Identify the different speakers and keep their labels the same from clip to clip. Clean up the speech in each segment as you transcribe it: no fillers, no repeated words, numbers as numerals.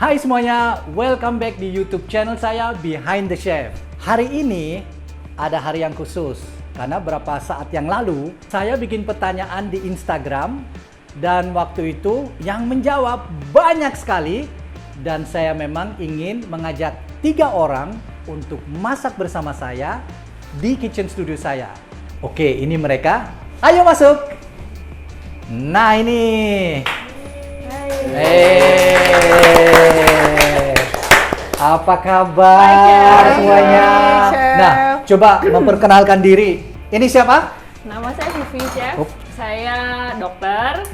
Speaker 1: Hai semuanya, welcome back di YouTube channel saya Behind the Chef. Hari ini ada hari yang khusus karena beberapa saat yang lalu saya bikin pertanyaan di Instagram dan waktu itu yang menjawab banyak sekali dan saya memang ingin mengajak 3 orang untuk masak bersama saya di kitchen studio saya. Oke, ini mereka. Ayo masuk. Nah ini. Apa kabar semuanya?
Speaker 2: Chef.
Speaker 1: Nah, coba memperkenalkan diri. Ini siapa?
Speaker 2: Nama saya Vivi, Chef.
Speaker 1: Oh.
Speaker 2: Saya dokter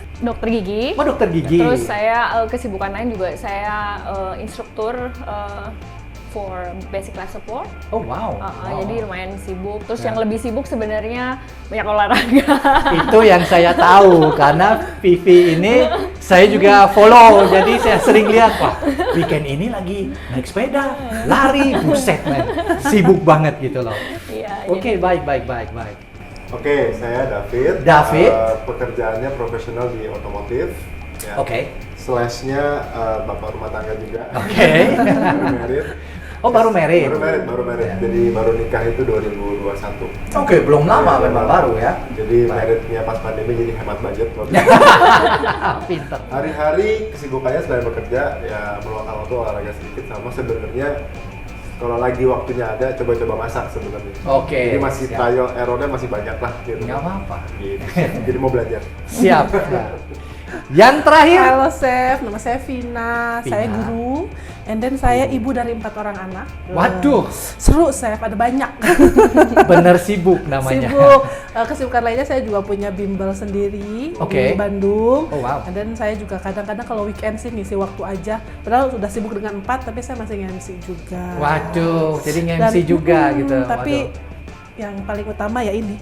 Speaker 2: gigi.
Speaker 1: Oh, dokter gigi.
Speaker 2: Terus saya kesibukan lain juga saya instruktur for basic life support.
Speaker 1: Oh wow. Wow.
Speaker 2: Jadi lumayan sibuk. Terus
Speaker 1: Ya.
Speaker 2: yang lebih sibuk sebenarnya banyak olahraga.
Speaker 1: Itu yang saya tahu karena Vivi ini saya juga follow, jadi saya sering lihat, wah weekend ini lagi naik sepeda, lari, buset men, sibuk banget gitu loh.
Speaker 2: Iya.
Speaker 1: Oke, baik.
Speaker 3: Oke, saya David.
Speaker 1: David.
Speaker 3: Pekerjaannya profesional di otomotif. Ya.
Speaker 1: Oke.
Speaker 3: Slashnya bapak rumah tangga juga.
Speaker 1: Oke.
Speaker 3: Baru married.
Speaker 1: Oh baru married?
Speaker 3: Baru married. Jadi baru nikah itu 2021.
Speaker 1: Oke, belum lama memang baru ya.
Speaker 3: Jadi
Speaker 1: Baik.
Speaker 3: marriednya pas pandemi jadi hemat budget.
Speaker 1: Pinter.
Speaker 3: Hari-hari kesibukannya selain bekerja ya meluangkan waktu olahraga sedikit sama sebenarnya kalau lagi waktunya ada coba-coba masak sebenarnya.
Speaker 1: Oke,
Speaker 3: Jadi masih
Speaker 1: siap.
Speaker 3: trial errornya masih banyak lah gitu.
Speaker 1: Nggak apa-apa.
Speaker 3: Gitu. Jadi mau belajar.
Speaker 1: Siap. Yang terakhir.
Speaker 4: Halo Chef, nama saya Vina, saya
Speaker 1: Vina.
Speaker 4: guru, and then saya ibu dari 4 orang anak.
Speaker 1: Waduh,
Speaker 4: Seru Chef, ada banyak.
Speaker 1: bener sibuk namanya.
Speaker 4: Sibuk. Kesibukan lainnya saya juga punya bimbel sendiri
Speaker 1: Oke.
Speaker 4: di Bandung.
Speaker 1: Oh, wow.
Speaker 4: And then saya juga kadang-kadang kalau weekend sih ngisi waktu aja. Padahal sudah sibuk dengan 4, tapi saya masih nge-MC juga.
Speaker 1: Waduh, jadi nge-MC juga gitu.
Speaker 4: Tapi
Speaker 1: Waduh.
Speaker 4: yang paling utama ya ini,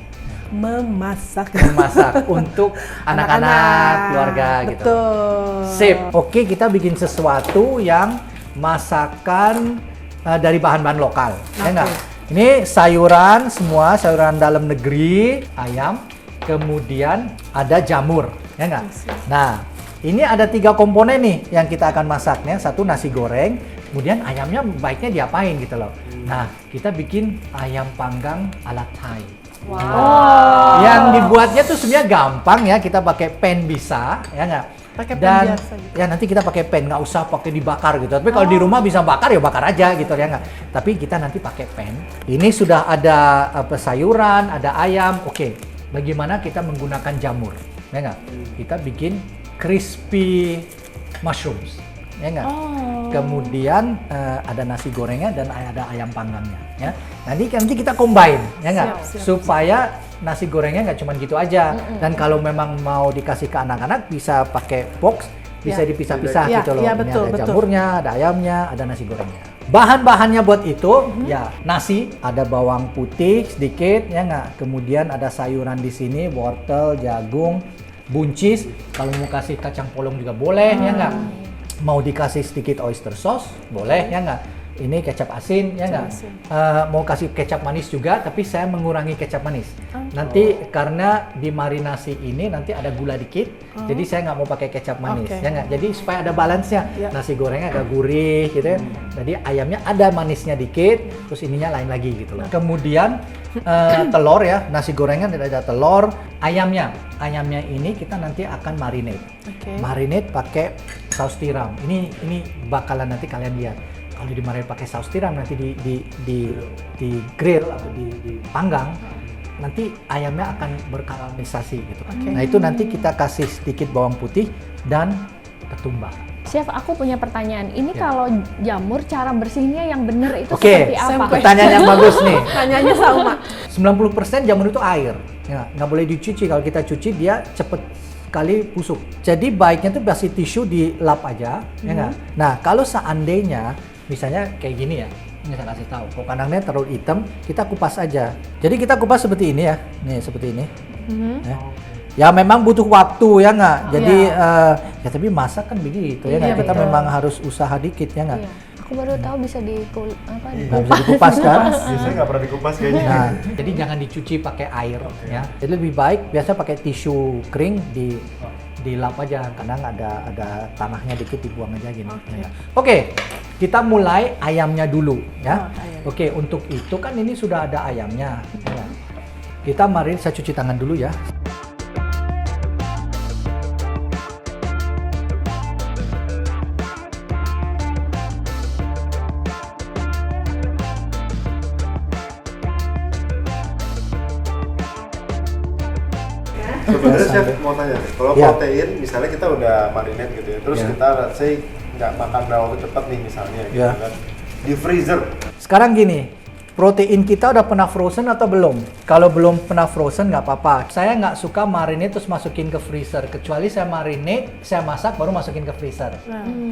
Speaker 4: memasak.
Speaker 1: Memasak untuk anak-anak, keluarga gitu.
Speaker 4: Betul.
Speaker 1: Sip. Oke, kita bikin sesuatu yang masakan dari bahan-bahan lokal. Ya enggak? Ini sayuran semua, sayuran dalam negeri, ayam, kemudian ada jamur, ya enggak? Nah, ini ada 3 komponen nih yang kita akan masaknya. Satu nasi goreng, kemudian ayamnya baiknya diapain gitu loh. Nah, kita bikin ayam panggang ala Thai.
Speaker 4: Wow.
Speaker 1: Yang dibuatnya tuh sebenarnya gampang ya, kita pakai pan bisa, ya nggak?
Speaker 4: Pakai pan
Speaker 1: Dan
Speaker 4: biasa gitu.
Speaker 1: ya nanti kita pakai pan, nggak usah pakai dibakar gitu. Tapi kalau di rumah bisa bakar ya bakar aja gitu ya nggak? Tapi kita nanti pakai pan. Ini sudah ada sayuran, ada ayam. Oke, bagaimana kita menggunakan jamur? Ya nggak? Kita bikin crispy mushrooms, ya nggak? Kemudian ada nasi gorengnya dan ada ayam panggangnya, ya. Nanti kita combine, ya nggak?
Speaker 4: Siap.
Speaker 1: Supaya nasi gorengnya nggak cuma gitu aja. Dan kalau memang mau dikasih ke anak-anak bisa pakai box, bisa
Speaker 4: Ya.
Speaker 1: dipisah-pisah
Speaker 4: Ya,
Speaker 1: gitu loh.
Speaker 4: ya,
Speaker 1: Ini
Speaker 4: betul,
Speaker 1: ada
Speaker 4: betul.
Speaker 1: jamurnya, ada ayamnya, ada nasi gorengnya. Bahan-bahannya buat itu, ya nasi, ada bawang putih sedikit, ya nggak? Kemudian ada sayuran di sini, wortel, jagung, buncis. Kalau mau kasih kacang polong juga boleh, ya nggak? Mau dikasih sedikit oyster sauce, boleh, ya nggak? Ini kecap asin, ya nggak?
Speaker 4: asin.
Speaker 1: Mau kasih kecap manis juga, tapi saya mengurangi kecap manis. Nanti karena di marinasi ini nanti ada gula dikit, jadi saya nggak mau pakai kecap manis,
Speaker 4: Oke.
Speaker 1: ya nggak? Jadi supaya ada balance-nya,
Speaker 4: Ya.
Speaker 1: nasi gorengnya agak gurih, gitu ya. Jadi ayamnya ada manisnya dikit, terus ininya lain lagi gitu loh. Kemudian telur ya, nasi gorengnya ada telur, ayamnya ini kita nanti akan marinate.
Speaker 4: Oke.
Speaker 1: Marinate pakai saus tiram. Ini bakalan nanti kalian lihat. Kalau dimarinate pakai saus tiram nanti di grill atau dipanggang, nanti ayamnya akan berkaramelisasi gitu. Nah itu nanti kita kasih sedikit bawang putih dan ketumbar.
Speaker 2: Chef, aku punya pertanyaan. Ini
Speaker 1: Ya.
Speaker 2: kalau jamur cara bersihnya yang bener itu
Speaker 1: Oke,
Speaker 2: seperti apa?
Speaker 4: Sampai-
Speaker 1: pertanyaan yang bagus nih.
Speaker 4: Tanyanya sama.
Speaker 1: 90% jamur itu air, ya, nggak boleh dicuci. Kalau kita cuci dia cepet sekali busuk. Jadi baiknya tuh kasih tisu dilap aja, ya nggak? Nah kalau seandainya misalnya kayak gini ya, ini saya kasih tahu. Kalau kandangnya terlalu hitam, kita kupas aja. Jadi kita kupas seperti ini ya, nih seperti ini. Ya. Ya memang butuh waktu ya nggak. Jadi ya tapi masak kan begitu ya nggak.
Speaker 4: Iya,
Speaker 1: Kita
Speaker 4: betul.
Speaker 1: memang harus usaha dikit ya nggak.
Speaker 2: Iya. Aku baru tahu bisa
Speaker 1: Nggak bisa dikupas kan?
Speaker 3: Biasanya nggak pernah dikupas kayaknya.
Speaker 1: Nah, jadi jangan dicuci pakai air ya. Jadi lebih baik biasa pakai tisu kering dilap aja, kadang ada tanahnya dikit dibuang aja gini.
Speaker 4: Oke.
Speaker 1: Ya. Oke, kita mulai ayamnya dulu ya.
Speaker 4: Oh, ayam.
Speaker 1: Oke, untuk itu kan ini sudah ada ayamnya. Ya. Kita marin, saya cuci tangan dulu ya.
Speaker 3: Sebenarnya chef mau tanya nih, kalau
Speaker 1: Ya.
Speaker 3: protein misalnya kita udah marinate gitu ya, terus
Speaker 1: Ya.
Speaker 3: kita let's say nggak makan dalam waktu cepat nih misalnya gitu
Speaker 1: Ya.
Speaker 3: kan, di freezer.
Speaker 1: Sekarang gini, protein kita udah pernah frozen atau belum? Kalau belum pernah frozen nggak apa-apa. Saya nggak suka marinate terus masukin ke freezer, kecuali saya marinate, saya masak baru masukin ke freezer.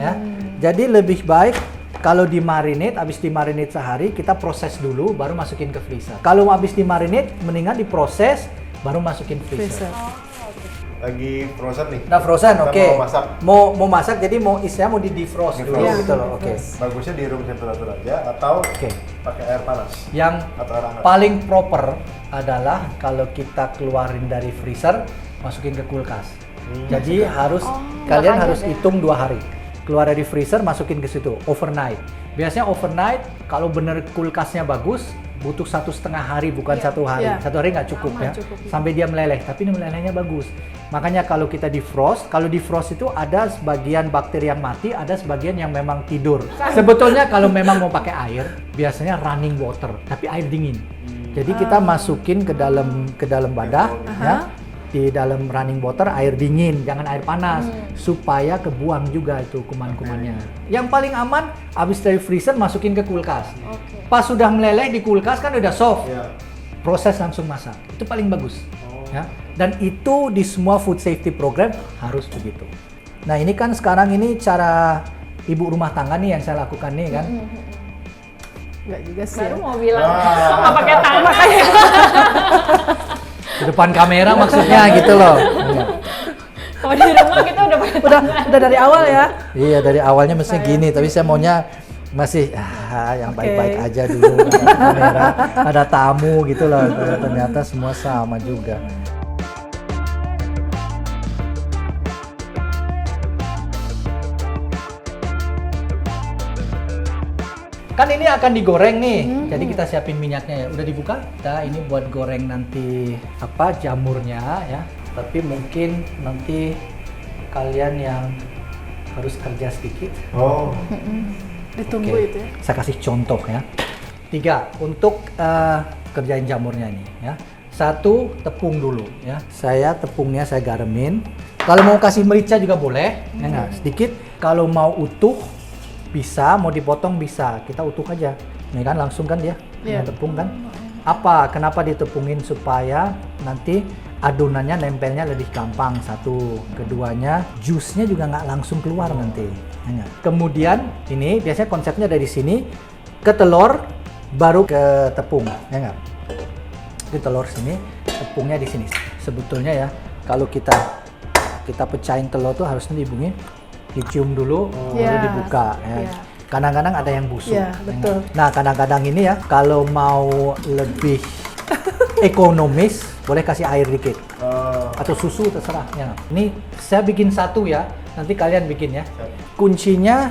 Speaker 1: Ya. Jadi lebih baik kalau di marinate, habis di marinate sehari kita proses dulu baru masukin ke freezer. Kalau habis di marinate, mendingan diproses baru masukin freezer.
Speaker 4: Freezer.
Speaker 3: Lagi frozen nih.
Speaker 1: Udah frozen,
Speaker 3: Kita
Speaker 1: oke.
Speaker 3: Mau masak.
Speaker 1: Mau masak, jadi mau istilahnya mau di defrost dulu
Speaker 3: Defrost.
Speaker 1: gitu loh. Oke.
Speaker 3: Bagusnya di room temperature aja atau
Speaker 1: Oke.
Speaker 3: pakai air panas
Speaker 1: Yang
Speaker 3: atau air hangat.
Speaker 1: paling proper adalah kalau kita keluarin dari freezer, masukin ke kulkas. Jadi harus kalian
Speaker 2: nggak
Speaker 1: harus
Speaker 2: kaget ya?
Speaker 1: hitung 2 hari. Keluar dari freezer, masukin ke situ overnight. Biasanya overnight kalau bener kulkasnya bagus butuh 1,5 hari bukan 1 hari.
Speaker 4: Iya.
Speaker 1: 1 hari nggak cukup
Speaker 4: Lama
Speaker 1: ya.
Speaker 4: cukup.
Speaker 1: Sampai dia meleleh. Tapi ini melelehnya bagus. Makanya kalau kita defrost, kalau defrost itu ada sebagian bakteri yang mati, ada sebagian yang memang tidur. Sebetulnya kalau memang mau pakai air, biasanya running water, tapi air dingin. Jadi kita masukin ke dalam wadah, ya, di dalam running water air dingin, jangan air panas, supaya kebuang juga itu kuman-kumannya. Yang paling aman, habis dari freezer masukin ke kulkas.
Speaker 2: Oke.
Speaker 1: Pas sudah meleleh di kulkas kan udah soft,
Speaker 3: Iya.
Speaker 1: proses langsung masak. Itu paling bagus. Ya. Dan itu di semua food safety program harus begitu. Nah ini kan sekarang ini cara ibu rumah tangga nih yang saya lakukan nih kan.
Speaker 4: Enggak juga sih.
Speaker 2: Baru
Speaker 4: Ya.
Speaker 2: mau bilang
Speaker 3: Wah.
Speaker 2: nggak pakai tangan.
Speaker 1: Di depan kamera maksudnya gitu loh. Iya.
Speaker 2: Kalau di rumah kita udah pakai
Speaker 4: Udah dari awal ya.
Speaker 1: Iya dari awalnya mestinya gini, tapi saya maunya masih yang baik-baik aja dulu. Ada kamera, ada tamu gitu loh. Ternyata semua sama juga. Kan ini akan digoreng nih, jadi kita siapin minyaknya ya. Udah dibuka? Kita ini buat goreng nanti apa jamurnya ya. Tapi mungkin nanti kalian yang harus kerja sedikit.
Speaker 3: Oh.
Speaker 4: Ditunggu
Speaker 1: Oke,
Speaker 4: itu ya.
Speaker 1: saya kasih contoh ya. 3 untuk kerjain jamurnya ini ya. 1 tepung dulu ya. Tepungnya saya garemin. Kalau mau kasih merica juga boleh, ya nggak? Sedikit. Kalau mau utuh bisa, mau dipotong bisa. Kita utuh aja. Ini kan langsung kan dia,
Speaker 4: Iya.
Speaker 1: tepung kan. Apa? Kenapa ditepungin supaya nanti adonannya nempelnya lebih gampang. 1, keduanya jusnya juga nggak langsung keluar nanti. Ya nggak? Kemudian ini biasanya konsepnya dari sini ke telur baru ke tepung, ya nggak? Di telur sini, tepungnya di sini. Sebetulnya ya kalau kita pecahin telur tuh harusnya dibunyi, dicium dulu, baru
Speaker 4: Iya.
Speaker 1: dibuka. Ya.
Speaker 4: Iya.
Speaker 1: Kadang-kadang ada yang busuk.
Speaker 4: Iya,
Speaker 1: ya
Speaker 4: betul.
Speaker 1: nggak? Nah kadang-kadang ini ya kalau mau lebih ekonomis boleh kasih air dikit atau susu terserah ya. Ini saya bikin 1 ya, nanti kalian bikin ya. Kuncinya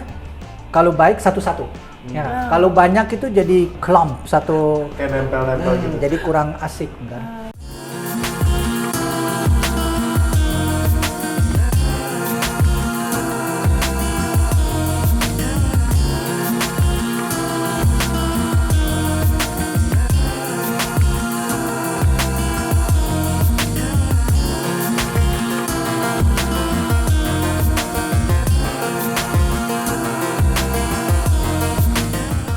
Speaker 1: kalau baik 1-1 ya. Kalau banyak itu jadi clump satu,
Speaker 3: Kayak nempel-nempel gitu.
Speaker 1: jadi kurang asik kan.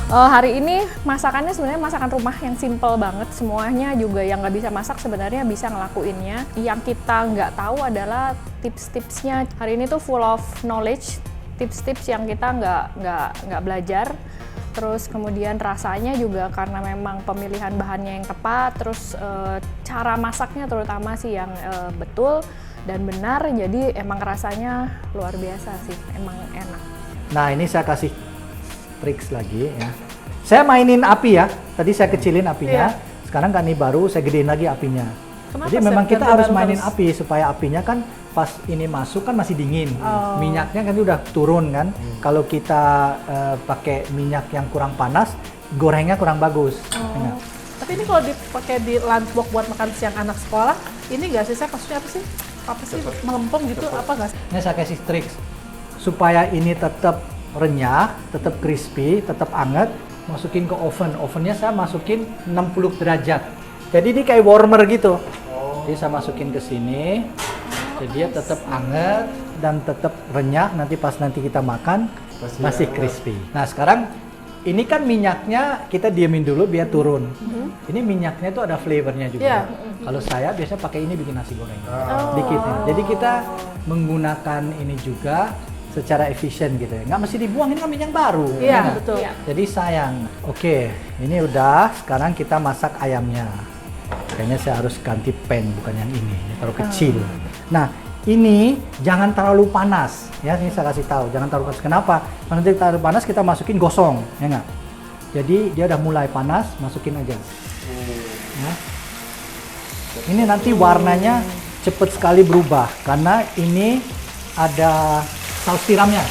Speaker 2: Hari ini masakannya sebenarnya masakan rumah yang simple banget, semuanya juga yang nggak bisa masak sebenarnya bisa ngelakuinnya. Yang kita nggak tahu adalah tips-tipsnya. Hari ini tuh full of knowledge, tips-tips yang kita nggak belajar. Terus kemudian rasanya juga karena memang pemilihan bahannya yang tepat, terus cara masaknya terutama sih yang betul dan benar. Jadi emang rasanya luar biasa sih, emang enak.
Speaker 1: Nah ini saya kasih triks lagi ya. Saya mainin api ya. Tadi saya kecilin apinya. Sekarang kan ini baru saya gedein lagi apinya.
Speaker 4: Kenapa
Speaker 1: Jadi
Speaker 4: Chef?
Speaker 1: memang kita
Speaker 4: Ganti
Speaker 1: harus
Speaker 4: baru
Speaker 1: mainin
Speaker 4: terus?
Speaker 1: api supaya apinya kan pas ini masuk kan masih dingin,
Speaker 4: Oh.
Speaker 1: minyaknya kan udah turun kan. Kalau kita pakai minyak yang kurang panas, gorengnya kurang bagus. Ya.
Speaker 4: Tapi ini kalau dipakai di lunchbox buat makan siang anak sekolah, ini nggak sih, saya maksudnya apa sih? Apa sih, melempem gitu, apa nggak sih?
Speaker 1: Ini saya kasih trik supaya ini tetap renyah, tetap crispy, tetap anget. Masukin ke oven. Ovennya saya masukin 60 derajat. Jadi ini kayak warmer gitu. Jadi saya masukin ke sini. Jadi dia tetap anget dan tetap renyah. Nanti pas nanti kita makan masih crispy. Nah sekarang ini kan minyaknya kita diemin dulu biar turun. Ini minyaknya tuh ada flavornya juga.
Speaker 4: Iya.
Speaker 1: Kalau saya biasanya pakai ini bikin nasi goreng. Dikit ya. Jadi kita menggunakan ini juga secara efisien gitu ya. Nggak mesti dibuang, ini kan minyak baru.
Speaker 4: Iya,
Speaker 1: ya nggak?
Speaker 4: betul.
Speaker 2: Iya.
Speaker 1: Jadi sayang. Oke, ini udah. Sekarang kita masak ayamnya. Kayaknya saya harus ganti pan, bukan yang ini terlalu kecil. Nah, ini jangan terlalu panas. Ya, ini saya kasih tahu, jangan terlalu panas. Kenapa? Kalau nanti terlalu panas kita masukin gosong, ya nggak? Jadi dia udah mulai panas, masukin aja. Ya. Ini nanti warnanya cepet sekali berubah karena ini ada saus tiramnya.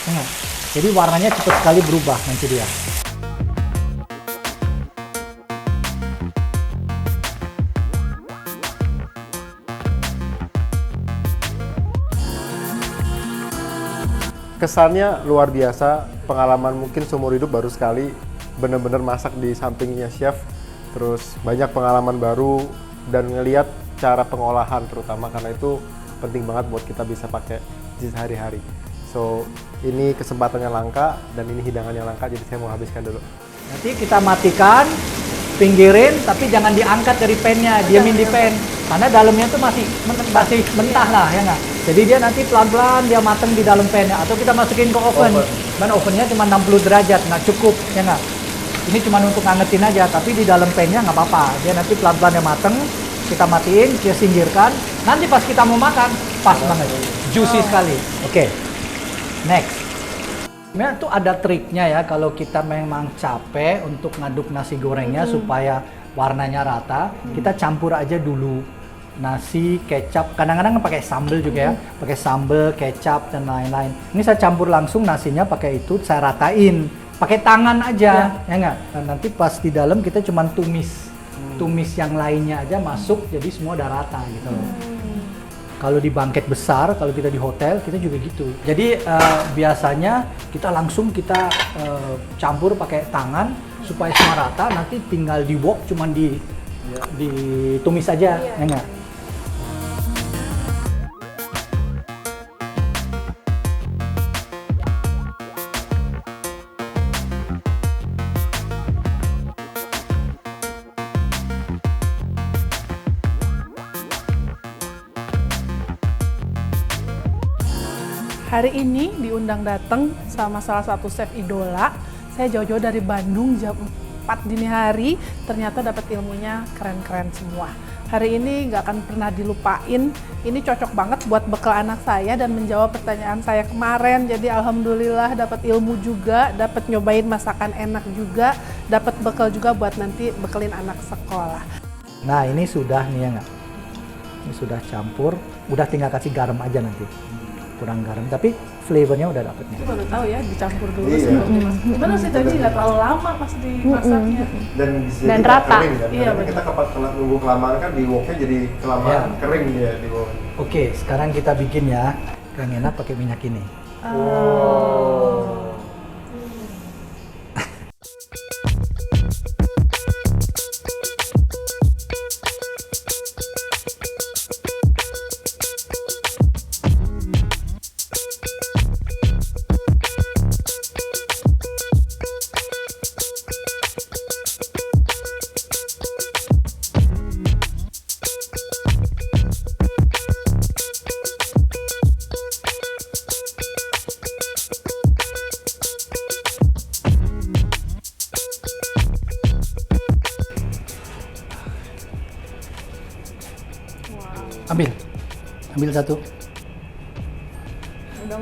Speaker 1: Ya nggak? Jadi warnanya cepet sekali berubah nanti dia.
Speaker 3: Kesannya luar biasa, pengalaman mungkin seumur hidup baru sekali bener-bener masak di sampingnya chef, terus banyak pengalaman baru dan ngelihat cara pengolahan terutama karena itu penting banget buat kita bisa pakai di sehari-hari. So ini kesempatannya langka dan ini hidangannya langka, jadi saya mau habiskan dulu.
Speaker 1: Nanti kita matikan, pinggirin, tapi jangan diangkat dari pennya, diamin di pen. Karena dalamnya tuh masih mentah lah, ya nggak? Jadi dia nanti pelan-pelan dia mateng di dalam pennya. Atau kita masukin ke oven. Dan ovennya cuma 60 derajat, nggak cukup, ya nggak? Ini cuma untuk ngangetin aja, tapi di dalam pennya nggak apa-apa. Dia nanti pelan-pelan dia mateng, kita matiin, kita singkirkan. Nanti pas kita mau makan, pas banget. Juicy sekali. Oke, next. Sebenarnya tuh ada triknya ya kalau kita memang capek untuk ngaduk nasi gorengnya supaya warnanya rata, kita campur aja dulu nasi, kecap, kadang-kadang pakai sambal juga ya, pakai sambal, kecap dan lain-lain. Ini saya campur langsung nasinya pakai itu, saya ratain, pakai tangan aja, ya nggak? Dan nanti pas di dalam kita cuma tumis yang lainnya aja masuk, jadi semua udah rata gitu loh. Kalau di bangket besar, kalau kita di hotel, kita juga gitu. Jadi biasanya kita langsung campur pakai tangan supaya semua rata. Nanti tinggal di wok, cuman ditumis aja, ya enggak?
Speaker 4: Hari ini diundang datang sama salah satu chef idola. Saya jauh-jauh dari Bandung jam 4 dini hari, ternyata dapat ilmunya keren-keren semua. Hari ini nggak akan pernah dilupain. Ini cocok banget buat bekal anak saya dan menjawab pertanyaan saya kemarin. Jadi alhamdulillah dapat ilmu juga, dapat nyobain masakan enak juga, dapat bekal juga buat nanti bekelin anak sekolah.
Speaker 1: Nah ini sudah nih ya nggak? Ini sudah campur, udah tinggal kasih garam aja nanti. Kurang garam, tapi flavornya udah dapet nih.
Speaker 4: Itu baru tahu ya, dicampur dulu
Speaker 3: Iya.
Speaker 4: sebelum dimasak. Gimana sih tadi nggak terlalu lama pas dimasaknya?
Speaker 3: Dan
Speaker 2: Dan rata.
Speaker 3: kering kan?
Speaker 4: Iya,
Speaker 3: Karena kita nunggu kelamaan kan di woknya jadi kelamaan
Speaker 1: Iya.
Speaker 3: kering dia di bawah.
Speaker 1: Oke, sekarang kita bikin ya. Yang enak pakai minyak ini. Ambil satu.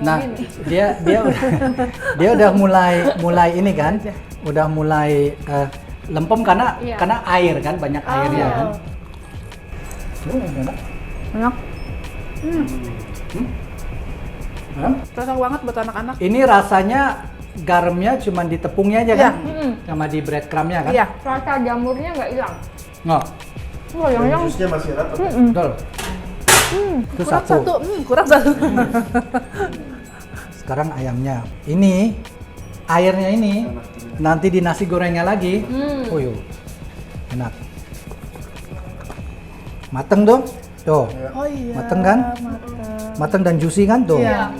Speaker 1: Nah, dia udah mulai ini kan, udah mulai lempem karena
Speaker 2: Iya.
Speaker 1: air kan, banyak airnya kan.
Speaker 2: Enak.
Speaker 4: Cocok banget buat anak-anak.
Speaker 1: Ini rasanya garamnya cuma di tepungnya aja kan? Sama di breadcrumbnya kan?
Speaker 4: Iya.
Speaker 2: Rasa jamurnya nggak hilang.
Speaker 1: Nggak,
Speaker 2: Oh, yang
Speaker 3: Jusnya masih erat.
Speaker 1: betul. Itu
Speaker 4: Kurang
Speaker 1: satu.
Speaker 4: satu. Kurang satu.
Speaker 1: Sekarang ayamnya. Ini airnya ini nanti di nasi gorengnya lagi. Oh yuk, enak. Mateng dong, tuh.
Speaker 4: Oh iya.
Speaker 1: Mateng kan? Mateng dan juicy kan tuh.
Speaker 4: Iya.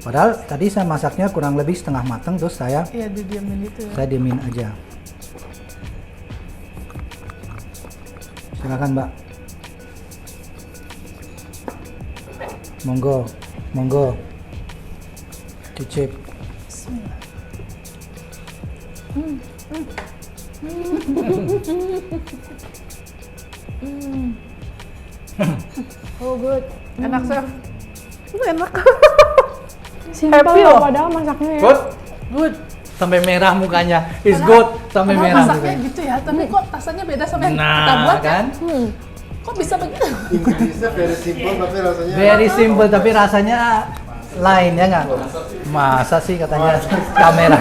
Speaker 1: Padahal tadi saya masaknya kurang lebih setengah mateng, terus saya
Speaker 4: Iya, didiamin gitu ya.
Speaker 1: diemin aja. Silakan Mbak. Monggo, monggo. Cicip.
Speaker 2: Oh good.
Speaker 4: Enak, Chef. Enak.
Speaker 2: Simple
Speaker 4: Happy loh.
Speaker 2: padahal masaknya ya.
Speaker 1: Good, good. Sampai merah mukanya. Is good. Sampai
Speaker 4: Padahal
Speaker 1: merah
Speaker 4: masaknya
Speaker 1: mukanya.
Speaker 4: gitu ya, tapi kok rasanya beda sama yang kita
Speaker 1: Nah,
Speaker 4: buat ya?
Speaker 1: kan?
Speaker 4: Kok bisa begitu?
Speaker 3: Ingredientsnya very simple tapi rasanya
Speaker 1: Very simple tapi rasanya lain ya nggak? Masa sih katanya kamera.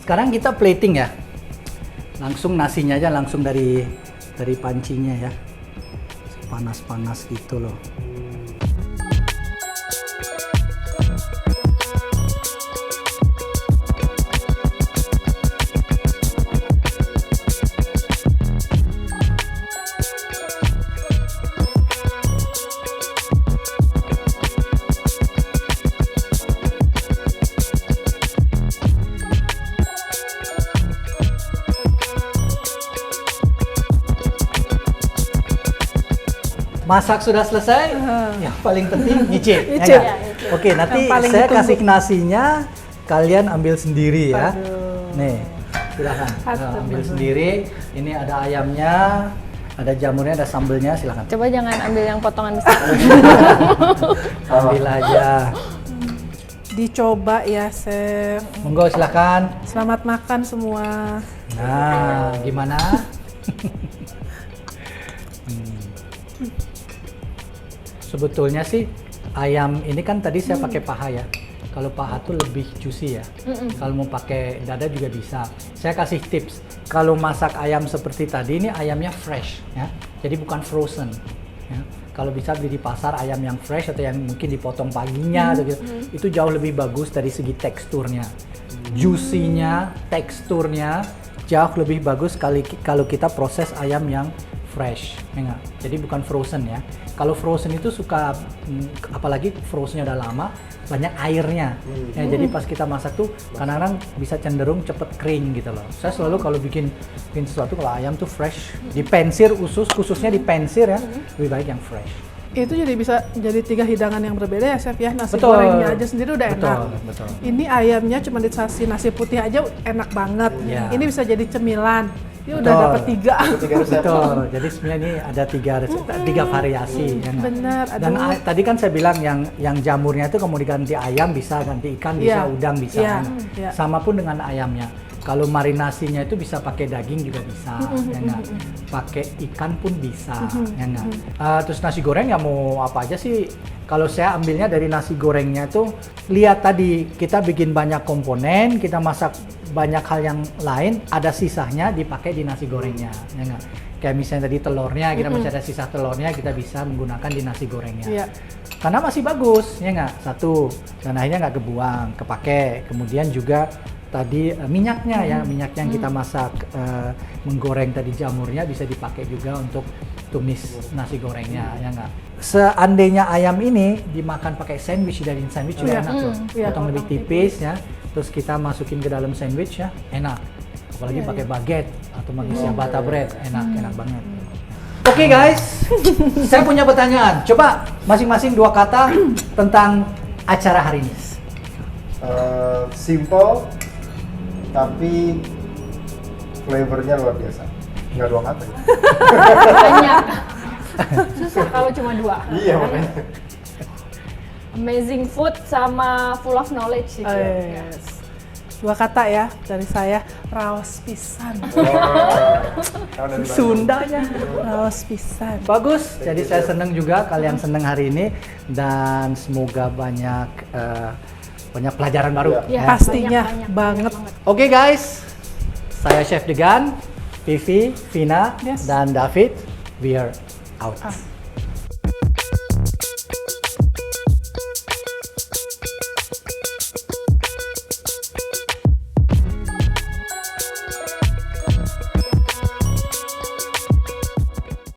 Speaker 1: Sekarang kita plating ya. Langsung nasinya aja langsung dari pancinya ya. Panas-panas gitu loh. Masak sudah selesai, yang paling penting nyicip. ya
Speaker 4: Nyicip.
Speaker 1: nggak? Oke, nanti
Speaker 4: Yang paling
Speaker 1: saya
Speaker 4: ditunggu.
Speaker 1: kasih nasinya, kalian ambil sendiri ya.
Speaker 4: Aduh.
Speaker 1: Nih, silakan.
Speaker 4: Aduh.
Speaker 1: Ambil sendiri. Ini ada ayamnya, ada jamurnya, ada sambelnya, silakan.
Speaker 2: Coba jangan ambil yang potongan besar.
Speaker 1: Ambil aja.
Speaker 4: Dicoba ya, Chef.
Speaker 1: Monggo silakan.
Speaker 4: Selamat makan semua.
Speaker 1: Nah, gimana? Sebetulnya sih ayam ini kan tadi saya pakai paha ya. Kalau paha tuh lebih juicy ya. Kalau mau pakai dada juga bisa. Saya kasih tips. Kalau masak ayam seperti tadi ini ayamnya fresh ya. Jadi bukan frozen. Ya. Kalau bisa beli di pasar ayam yang fresh atau yang mungkin dipotong paginya atau gitu, itu jauh lebih bagus dari segi teksturnya. Juicy-nya, teksturnya jauh lebih bagus kalau kita proses ayam yang fresh, ya nggak? Jadi bukan frozen ya. Kalau frozen itu suka, apalagi frozennya udah lama, banyak airnya. Ya, jadi pas kita masak tuh kadang-kadang bisa cenderung cepet kering gitu loh. Saya selalu kalau bikin sesuatu kalau ayam tuh fresh, dipensir khususnya dipensir ya, lebih baik yang fresh.
Speaker 4: Itu jadi bisa jadi 3 hidangan yang berbeda ya, Chef ya. Nasi
Speaker 1: Betul.
Speaker 4: gorengnya aja sendiri udah enak.
Speaker 1: Betul.
Speaker 4: Ini ayamnya cuma dikasih nasi putih aja enak banget.
Speaker 1: Iya.
Speaker 4: Ini bisa jadi cemilan. Ini udah
Speaker 1: Betul.
Speaker 4: dapat 3.
Speaker 3: Tiga resep.
Speaker 1: Betul. Jadi sebenarnya ini ada tiga variasi. Ya nggak?
Speaker 4: Bener,
Speaker 1: Dan
Speaker 4: aduh.
Speaker 1: tadi kan saya bilang yang jamurnya itu mau diganti ayam bisa, ganti ikan bisa,
Speaker 4: Iya.
Speaker 1: udang bisa.
Speaker 4: Iya.
Speaker 1: kan?
Speaker 4: Iya.
Speaker 1: Sama pun dengan ayamnya. Kalau marinasinya itu bisa pakai daging juga bisa, ya nggak? Pakai ikan pun bisa, ya nggak? Terus nasi goreng ya mau apa aja sih? Kalau saya ambilnya dari nasi gorengnya itu, lihat tadi kita bikin banyak komponen, kita masak banyak hal yang lain, ada sisanya dipakai di nasi gorengnya, ya nggak? Kayak misalnya tadi telurnya, kita masih ada sisa telurnya, kita bisa menggunakan di nasi gorengnya.
Speaker 4: Iya.
Speaker 1: Karena masih bagus, ya nggak? Satu, dan akhirnya nggak kebuang, kepake. Kemudian juga tadi minyaknya ya, minyak yang kita masak menggoreng tadi jamurnya bisa dipakai juga untuk tumis nasi gorengnya, ya nggak? Seandainya ayam ini dimakan pakai sandwich, dari sandwich juga
Speaker 4: Iya.
Speaker 1: enak loh.
Speaker 4: Iya.
Speaker 1: Potong lebih tipis ya, terus kita masukin ke dalam sandwich ya, enak. Apalagi pakai baguette atau pakai ciabatta bread, enak banget. Oke guys, saya punya pertanyaan. Coba masing-masing 2 kata tentang acara hari ini.
Speaker 3: Simple tapi flavornya luar biasa. Nggak 2 kata ya?
Speaker 2: Banyak. Susah kalau cuma 2.
Speaker 3: Iya makanya.
Speaker 2: Amazing food sama full of knowledge sih.
Speaker 4: Yes. 2 kata ya dari saya, raos pisan.
Speaker 3: Kalau dari Bandung.
Speaker 1: Sundanya.
Speaker 4: Raos pisan.
Speaker 1: Bagus, jadi saya senang juga kalian senang hari ini dan semoga banyak pelajaran baru.
Speaker 3: Iya.
Speaker 1: ya.
Speaker 4: Pastinya
Speaker 2: banyak
Speaker 4: banget.
Speaker 1: Oke guys, saya Chef Degan, Vivi, Vina,
Speaker 4: Yes.
Speaker 1: dan David. We are out.